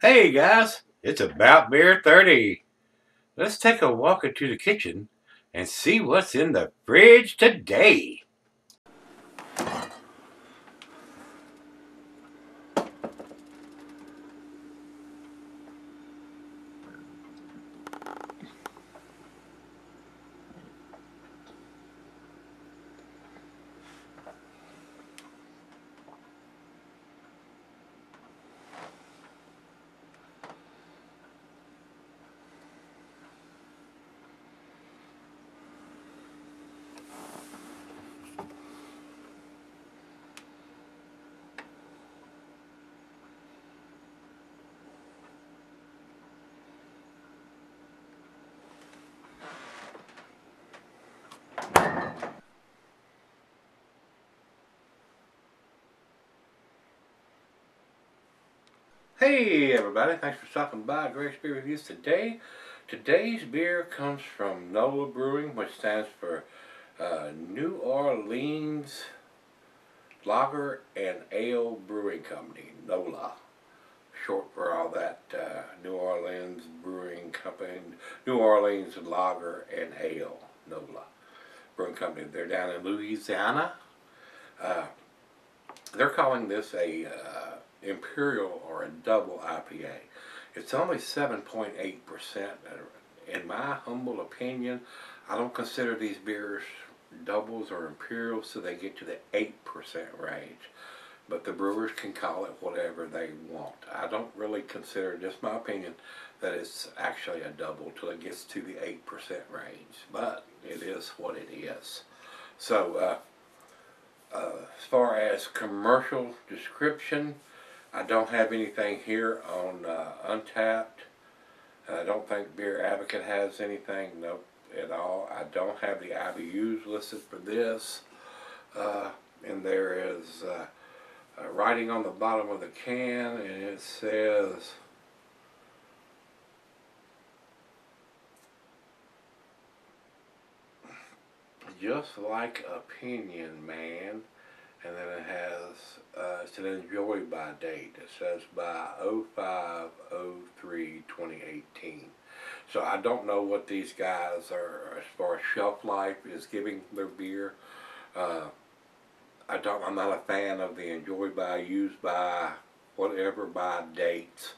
Hey guys, it's About Beer 30. Let's take a walk into the kitchen and see what's in the fridge today. Hey everybody, thanks for stopping by Gregsbeerreviews today. Today's beer comes from NOLA Brewing, which stands for New Orleans Lager and Ale Brewing Company, NOLA. Short for all that, New Orleans Brewing Company, New Orleans Lager and Ale, NOLA Brewing Company. They're down in Louisiana. They're calling this a imperial or a double IPA. It's only 7.8%. In my humble opinion, I don't consider these beers doubles or imperials, so they get to the 8% range. But the brewers can call it whatever they want. I don't really consider, just my opinion, that it's actually a double till it gets to the 8% range. But it is what it is. So, as far as commercial description, I don't have anything here on Untapped. I don't think Beer Advocate has anything, nope, at all. I don't have the IBUs listed for this. And there is writing on the bottom of the can, and it says just like opinion, man. And then it has, it's an enjoy by date. It says by 05/03/2018. So I don't know what these guys are, as far as shelf life is giving their beer. I'm not a fan of the enjoy by, use by, whatever by dates.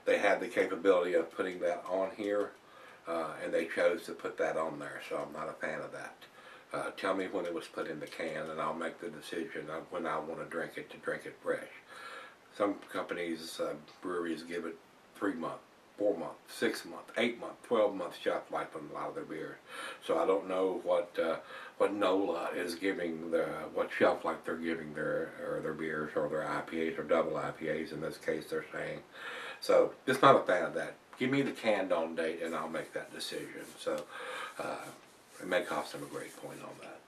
They had the capability of putting that on here, and they chose to put that on there, so I'm not a fan of that. Tell me when it was put in the can, and I'll make the decision of when I want to drink it fresh. Some companies, breweries, give it 3 month, 4 month, 6 month, 8 month, 12 month shelf life on a lot of their beers. So I don't know what NOLA is giving, what shelf life they're giving their beers or their IPAs or double IPAs in this case they're saying. So just not a fan of that. Give me the canned on date and I'll make that decision. So. It may cost them a great point on that.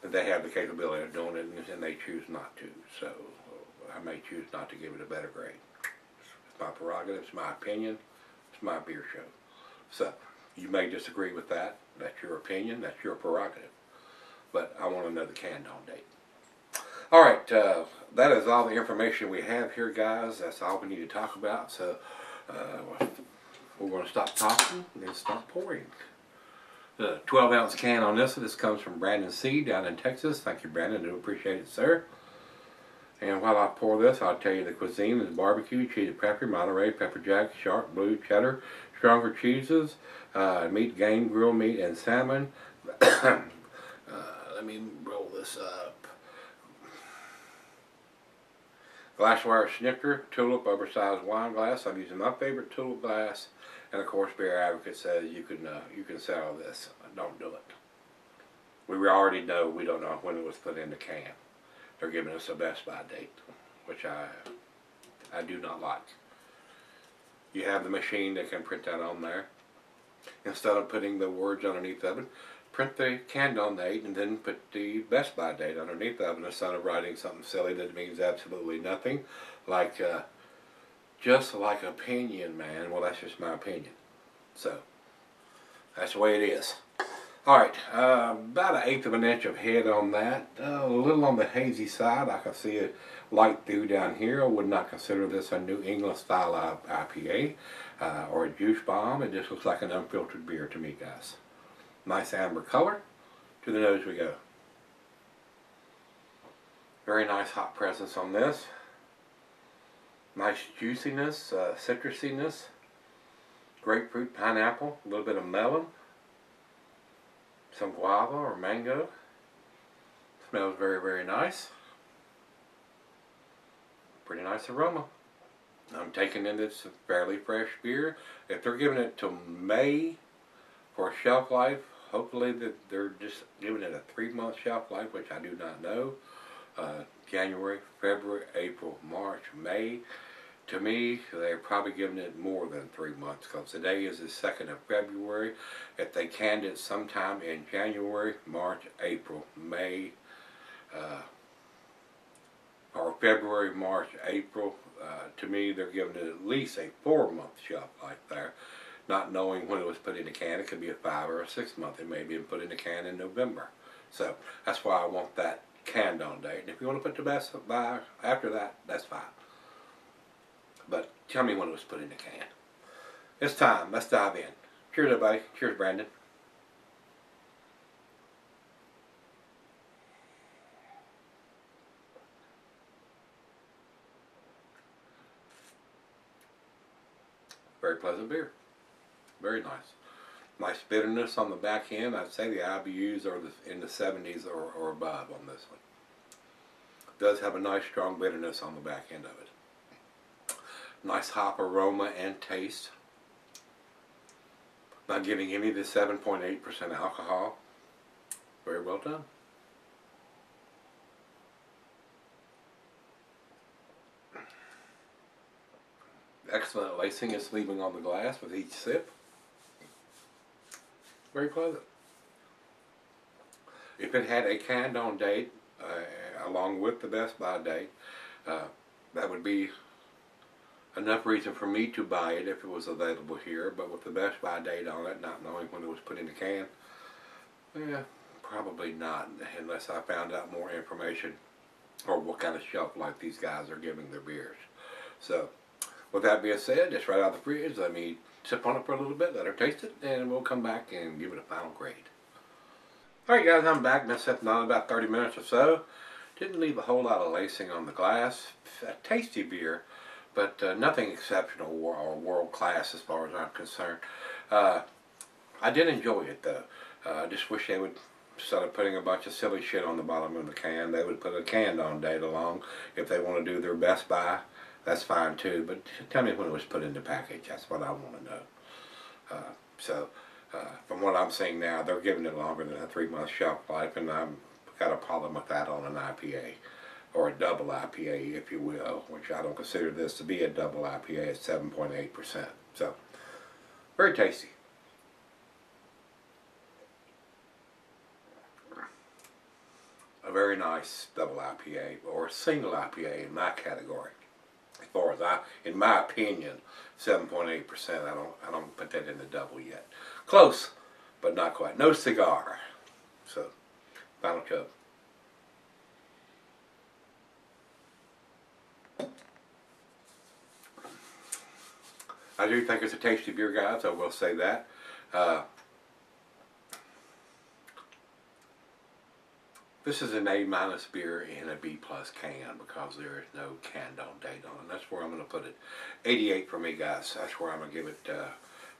They have the capability of doing it, and they choose not to. So I may choose not to give it a better grade. It's my prerogative. It's my opinion. It's my beer show. So you may disagree with that. That's your opinion. That's your prerogative. But I want to know the canned on date. All right. That is all the information we have here, guys. That's all we need to talk about. So we're going to stop talking and start pouring. The 12-ounce can on this. This comes from Brandon C. down in Texas. Thank you, Brandon. I do appreciate it, sir. And while I pour this, I'll tell you the cuisine is barbecue, cheese pepper, Monterey, pepper jack, sharp, blue, cheddar, stronger cheeses, meat, game, grilled meat, and salmon. Let me roll this up. Glassware snifter, tulip, oversized wine glass. I'm using my favorite tulip glass. And of course, Beer Advocate says you can sell this. Don't do it. We already know. We don't know when it was put in the can. They're giving us a best by date, which I do not like. You have the machine that can print that on there. Instead of putting the words underneath of it, print the canned on date and then put the best by date underneath of it instead of writing something silly that means absolutely nothing, like. Just like opinion, man. Well, that's just my opinion. So, that's the way it is. Alright, about 1/8 of an inch of head on that. A little on the hazy side. I can see light through down here. I would not consider this a New England style IPA or a juice bomb. It just looks like an unfiltered beer to me, guys. Nice amber color. To the nose we go. Very nice hop presence on this. Nice juiciness, citrusiness, grapefruit, pineapple, a little bit of melon, some guava or mango. Smells very, very nice. Pretty nice aroma. I'm taking in this fairly fresh beer. If they're giving it till May for a shelf life, hopefully that they're just giving it a 3-month shelf life, which I do not know. January, February, April, March, May. To me, they're probably giving it more than 3 months, because today is the 2nd of February. If they canned it sometime in January, March, April, May, or February, March, April, to me they're giving it at least a 4-month shelf life there. Not knowing when it was put in the can, it could be a 5 or a 6 month. It may be put in the can in November. So that's why I want that canned on date. And if you want to put the best by after that, that's fine. But tell me when it was put in the can. It's time. Let's dive in. Cheers, everybody. Cheers, Brandon. Very pleasant beer. Very nice. Nice bitterness on the back end. I'd say the IBUs are in the 70s or above on this one. It does have a nice strong bitterness on the back end of it. Nice hop aroma and taste. Not giving any of the 7.8% alcohol. Very well done. Excellent lacing is leaving on the glass with each sip. Very pleasant. If it had a canned on date along with the Best Buy date, that would be enough reason for me to buy it if it was available here. But with the Best Buy date on it, not knowing when it was put in the can, probably not, unless I found out more information or what kind of shelf life these guys are giving their beers. So with that being said, just right out of the fridge, let me sip on it for a little bit, let her taste it, and we'll come back and give it a final grade. Alright guys, I'm back. Been sipping on about 30 minutes or so. Didn't leave a whole lot of lacing on the glass. A tasty beer, but nothing exceptional or world class as far as I'm concerned. I did enjoy it though. I just wish they would, instead of putting a bunch of silly shit on the bottom of the can, they would put a canned on date along. If they want to do their Best Buy, that's fine too, but tell me when it was put in the package. That's what I want to know. From what I'm seeing now, they're giving it longer than a 3-month shelf life, and I've got a problem with that on an IPA, or a double IPA, if you will, which I don't consider this to be a double IPA at 7.8%. So, very tasty. A very nice double IPA, or single IPA in my category. As far as in my opinion, 7.8%. I don't put that in the double yet. Close, but not quite. No cigar. So, final chug. I do think it's a tasty beer, guys. I will say that. This is an A- beer in a B+ can because there is no canned on date on it. That's where I'm going to put it. 88 for me, guys. That's where I'm going to give it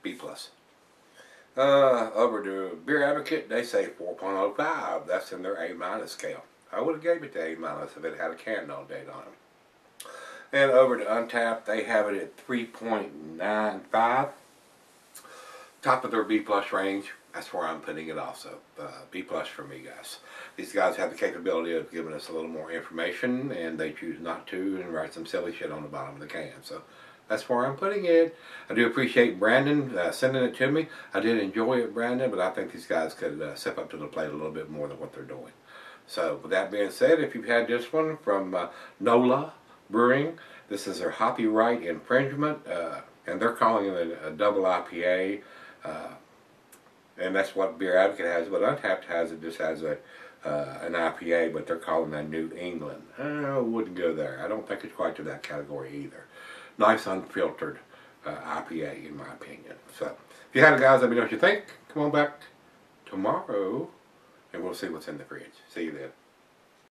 B+. Over to Beer Advocate, they say 4.05. That's in their A- scale. I would have gave it to A- if it had a canned on date on it. And over to Untapped, they have it at 3.95. Top of their B+ range. That's where I'm putting it also. B+ for me, guys. These guys have the capability of giving us a little more information, and they choose not to and write some silly shit on the bottom of the can. So that's where I'm putting it. I do appreciate Brandon sending it to me. I did enjoy it, Brandon, but I think these guys could step up to the plate a little bit more than what they're doing. So with that being said, if you've had this one from NOLA Brewing, this is their Hoppyright Infringement, and they're calling it a double IPA. And that's what Beer Advocate has, but Untapped has it just has a an IPA, but they're calling that New England. I wouldn't go there. I don't think it's quite to that category either. Nice unfiltered IPA in my opinion. So if you had it, guys, let me know what you think. Come on back tomorrow and we'll see what's in the fridge. See you then.